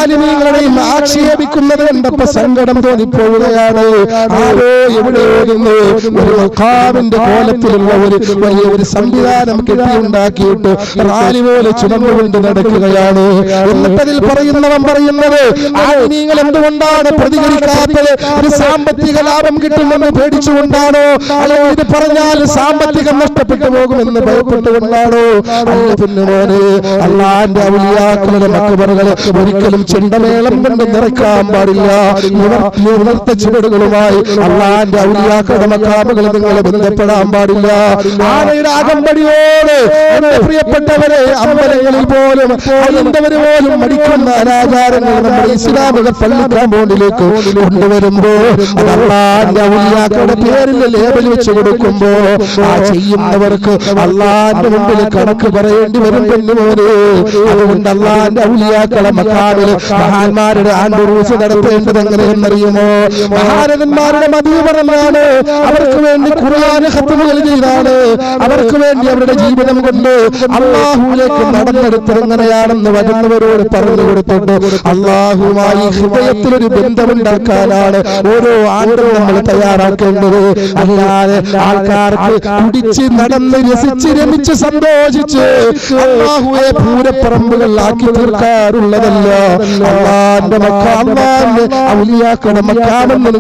ആലിമീങ്ങളെയും ആക്ഷേപിക്കുന്നത് കണ്ടപ്പോ സങ്കടം തോന്നിപ്പോവുകയാണ്. ആരോ എവിടെയോ നിന്ന് ഒരു മഖാമിന്റെ കോലത്തിലുള്ള വലിയ സംവിധാനം കെട്ടിയുണ്ടാക്കിയിട്ട് റാലി പോലെ ചുമന്നുകൊണ്ട് നടക്കുകയാണ്. എന്നിട്ടതിൽ പറയുന്നവൻ പറയുന്നത്, ആലിമീങ്ങൾ എന്തുകൊണ്ടാണ് പ്രതികരിക്കാത്തത്? ഒരു സാമ്പത്തിക ലാഭം കിട്ടുമെന്ന് പേടിച്ചുകൊണ്ടാണോ? അല്ലെങ്കിൽ ഇത് പറഞ്ഞാൽ സാമ്പത്തികം നഷ്ടപ്പെട്ടു പോകുമെന്ന് ഭയപ്പെട്ടുകൊണ്ടാണോ? അല്ല പിന്നെ മോനെ, അള്ളാന്റെ ഔലിയാക്കളുടെ മക്ബറുകൾ ഒരിക്കലും ചെണ്ടമേളം കൊണ്ട് നിറയ്ക്കാൻ പാടില്ല. നിവർത്ത ചുവടുകളുമായി അള്ളാന്റെ ഔലിയാക്കളുടെ മഖാമുകൾ നിങ്ങൾ ബന്ധപ്പെടാൻ പാടില്ല. ആനയുടെ അകമ്പടിയോട് എന്റെ പ്രിയപ്പെട്ടവരെ, അമ്പലങ്ങളിൽ പോലും ഹൈന്ദവര് പോലും മടിക്കുന്ന അനാചാരങ്ങൾ നമ്മുടെ ഇസ്ലാമിക പള്ളി കാമ്പൗണ്ടിലേക്ക് കൊണ്ടുവരുമ്പോ അത് അള്ളാന്റെ ഔലിയാക്കളുടെ പേരിൽ ലേബൽ വെച്ച് കൊടുക്കുമ്പോ ആ ചെയ്യുന്നവർക്ക് അള്ളാന്റെ മുമ്പിൽ കണക്ക് പറയേണ്ടി വരും പെണ്ണുമോനെ. അതുകൊണ്ട് അള്ളാന്റെ ഔലിയാക്കളെ മഖാമിൽ മഹാന്മാരുടെ ആണ്ടുറൂസ് നടത്തേണ്ടത് എങ്ങനെയെന്നറിയുമോ? മഹാരഥന്മാരുടെ മദീവറമാണ്. അവർക്ക് വേണ്ടി ഖുർആൻ ഖത്മുകൾ ചെയ്താണ്. അവർക്ക് വേണ്ടി അവരുടെ ജീവിതം കൊണ്ട് അള്ളാഹുവിലേക്ക് നടന്നെടുത്തത് എങ്ങനെയാണെന്ന് വരുന്നവരോട് പറഞ്ഞു കൊടുത്തിട്ട് അള്ളാഹുമായി ഹൃദയത്തിലൊരു ബന്ധമുണ്ടാക്കാനാണ് ഓരോ ആണ്ടും നമ്മൾ തയ്യാറാക്കേണ്ടത്. അല്ലാതെ ആൾക്കാർക്ക് കുടിച്ച് നടന്ന് രസിച്ച് രമിച്ച് സന്തോഷിച്ച് അള്ളാഹുവെ പൂരപ്പറമ്പുകളിലാക്കി തീർക്കാറുള്ളതല്ല. അള്ളാന്റെ മഖാം, അള്ളാന്റെ ഔലിയാക്കളുടെ മഖാമെന്ന്